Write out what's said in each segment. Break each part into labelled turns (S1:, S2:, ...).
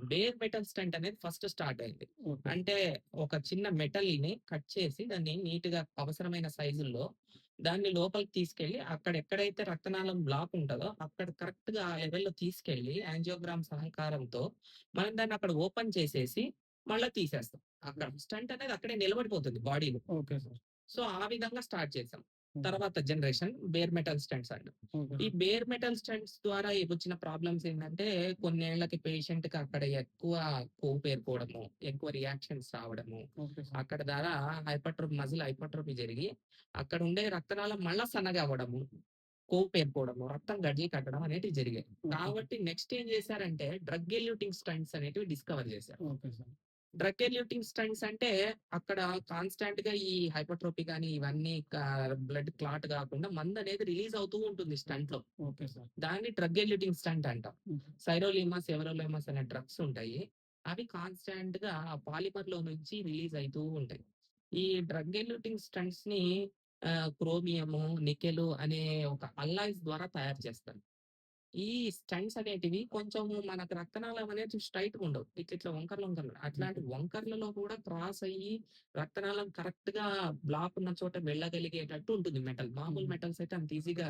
S1: Bare metal stunt అనేది first start అయింది.
S2: Okay.
S1: అంటే ఒక చిన్న మెటల్‌ని కట్ చేసి దాన్ని నీట్‌గా అవసరమైన సైజుల్లో దాన్ని లోపలికి తీసుకెళ్ళి అక్కడ ఎక్కడైతే రక్తనాళం బ్లాక్ ఉంటదో అక్కడ కరెక్ట్‌గా ఆ లెవెల్‌లో తీసుకెళ్ళి యాంజియోగ్రామ్ సహకారంతో మనం దాన్ని అక్కడ ఓపెన్ చేసేసి మళ్ళా తీసేస్తాం. అక్కడ స్టంట్ అనేది అక్కడే నిలబడిపోతుంది బాడీలో.
S2: Okay sir.
S1: సో, ఆ విధంగా స్టార్ట్ చేసాం.
S2: హ్మ్.
S1: తర్వాత జనరేషన్ బేర్ మెటల్ స్టంట్స్ అంటాం.
S2: ఓకే
S1: ఈ
S2: సార్.
S1: బేర్ మెటల్ స్టంట్స్ ద్వారా వచ్చిన ప్రాబ్లమ్స్ ఏంటంటే, కొన్నేళ్లకి పేషెంట్‌కి అక్కడ ఎక్కువ కొవ్వు పేరుకోవడము, ఎక్కువ రియాక్షన్స్ రావడము,
S2: ఓకే సార్.
S1: అక్కడ ద్వారా మజిల్ హైపర్ట్రోఫీ జరిగి, అక్కడ ఉండే రక్తనాళం మళ్ళా సన్నగా అవ్వడము, కొవ్వు పేరుకోవడము, రక్తం గడ్డలు కట్టడం అనేటివి జరిగాయి.
S2: ఓకే.
S1: కాబట్టి నెక్స్ట్ ఏం చేశారంటే, డ్రగ్ ఎల్యూటింగ్ స్టంట్స్ అనేటివి డిస్కవర్ చేశారు.
S2: Okay sir.
S1: Drug eluting stents అంటే అక్కడ కాన్స్టాంట్‌గా ఈ హైపర్ట్రోఫీ గాని ఇవన్నీ బ్లడ్ క్లాట్ గాకుండా మందనేది రిలీజ్ అవుతూ ఉంటుంది స్టంట్‌లో.
S2: Okay sir.
S1: దాన్ని డ్రగ్ ఎల్యూటింగ్ స్టంట్ అంటాం.
S2: హుహు.
S1: సైరోలిమాస్, ఎవరోలిమాస్ అనే డ్రగ్స్ ఉంటాయి. అవి కాన్స్టాంట్‌గా ఆ పాలిమర్‌లో నుంచి రిలీజ్ అయితూ ఉంటాయి. ఈ డ్రగ్ ఎల్యూటింగ్ స్టంట్స్‌ని క్రోమియము, నికెలు అనే ఒక అల్లాయ్స్ ద్వారా తయారు చేస్తారు. ఈ స్టంట్స్ అనేటివి కొంచెం మనకు రక్తనాళం అనేది స్ట్రెయిట్‌గా ఉండవు. ఇట్లిట్లా వంకర్లు వంకర్లు. అట్లాంటి వంకర్లలో కూడా క్రాస్ అయ్యి రక్తనాళం కరెక్ట్‌గా బ్లాక్ ఉన్న చోట వెళ్ళగలిగేటట్టు ఉంటుంది మెటల్. మామూలు మెటల్స్ అయితే అంత ఈజీగా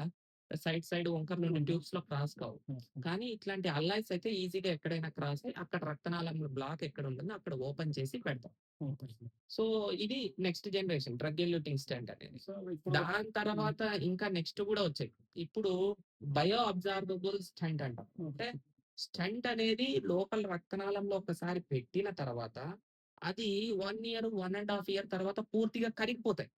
S1: సైడ్ వంకర్లు ఉండే ట్యూబ్స్‌లో క్రాస్ కావు. కానీ ఇట్లాంటి అల్లాయ్స్ అయితే ఈజీగా ఎక్కడైనా క్రాస్ అయ్యి అక్కడ రక్తనాళంలో బ్లాక్ ఎక్కడ ఉంటుందో అక్కడ ఓపెన్ చేసి పెడతాం.
S2: Okay sir.
S1: సో, ఇది next generation drug eluting stent అనేది.
S2: సో, ఇప్పుడు
S1: దాని తర్వాత ఇంకా నెక్స్ట్ గూడా వచ్చాయి. ఇప్పుడు బయో అబ్జార్బబుల్ స్టంట్ అంటాం. అంటే స్టంట్ అనేది లోపల రక్తనాళంలో ఒకసారి పెట్టిన తర్వాత అది 1 ఇయర్, 1 ½ ఇయర్ తర్వాత పూర్తిగా కరిగిపోతాయి.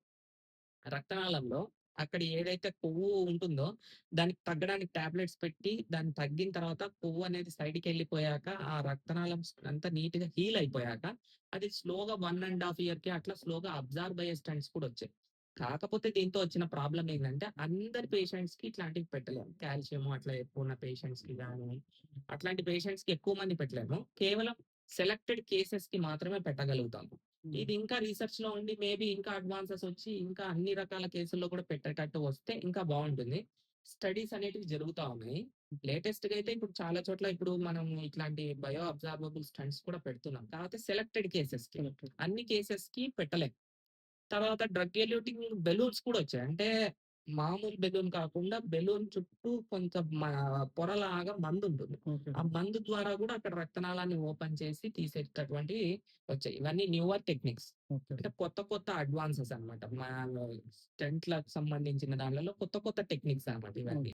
S1: రక్తనాళంలో అక్కడ ఏదైతే కొవ్వు ఉంటుందో దానికి తగ్గడానికి టాబ్లెట్స్ పెట్టి దాన్ని తగ్గిన తర్వాత కొవ్వు అనేది సైడ్‌కెళ్ళిపోయాక ఆ రక్తనాళం అంతా నీట్‌గా హీల్ అయిపోయాక అది స్లోగా 1 ½ ఇయర్‌కి అట్లా స్లోగా అబ్జార్బ్ అయ్యే స్టంట్స్ కూడా వచ్చాయి. కాకపోతే దీంతో వచ్చిన ప్రాబ్లమ్ ఏంటంటే అందరి పేషెంట్స్‌కి ఇట్లాంటివి పెట్టలేము. కాల్షియం అట్లా ఎక్కువ ఉన్న పేషెంట్స్‌కి గాని అట్లాంటి పేషెంట్స్‌కి ఎక్కువ మంది పెట్టలేము. కేవలం సెలెక్టెడ్ కేసెస్‌కి మాత్రమే పెట్టగలుగుతాము. ఇది ఇంకా రిసర్చ్‌లో ఉండి మేబీ ఇంకా అడ్వాన్సెస్ వచ్చి ఇంకా అన్ని రకాల కేసుల్లో కూడా పెట్టేటట్టు వస్తే ఇంకా బావుంటుంది. స్టడీస్ అనేటివి జరుగుతా ఉన్నాయి. లేటెస్ట్‌గా అయితే ఇప్పుడు చాలా చోట్ల ఇప్పుడు మనం ఇట్లాంటి బయో అబ్జార్బబుల్ స్టంట్స్ కూడా పెడుతున్నాం. కాకపోతే సెలెక్టెడ్ కేసెస్‌కి. అన్ని కేసెస్‌కి పెట్టలేం. తర్వాత డ్రగ్ ఎల్యూటింగ్ బెలూన్స్ కూడా వచ్చాయి. అంటే మామూలు బెలూన్ కాకుండా బెలూన్ చుట్టూ కొంచెం పొరలాగా మందుంటుంది.
S2: ఓకే.
S1: ఆ మందు ద్వారా గూడా అక్కడ రక్తనాళాన్ని ఓపెన్ చేసి తీసేటటువంటివి వచ్చాయి. ఇవన్నీ న్యూవర్ టెక్నిక్స్.
S2: ఓకే.
S1: అంటే కొత్త కొత్త అడ్వాన్సెస్ అన్నమాట. స్టంట్‌లకు సంబంధించిన దాన్లలో కొత్త కొత్త టెక్నిక్స్ అన్నమాట ఇవన్నీ.